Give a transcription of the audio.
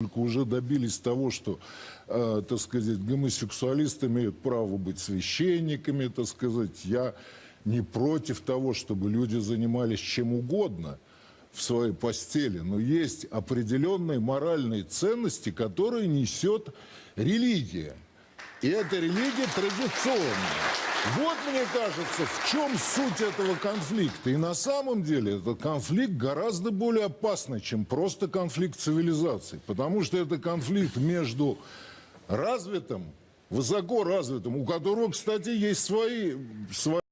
Только уже добились того, что, так сказать, гомосексуалисты имеют право быть священниками, так сказать. Я не против того, чтобы люди занимались чем угодно в своей постели, но есть определенные моральные ценности, которые несет религия. И эта религия традиционная. Вот, мне кажется, в чем суть этого конфликта. И на самом деле этот конфликт гораздо более опасный, чем просто конфликт цивилизаций. Потому что это конфликт между развитым, высоко развитым, у которого, кстати, есть свои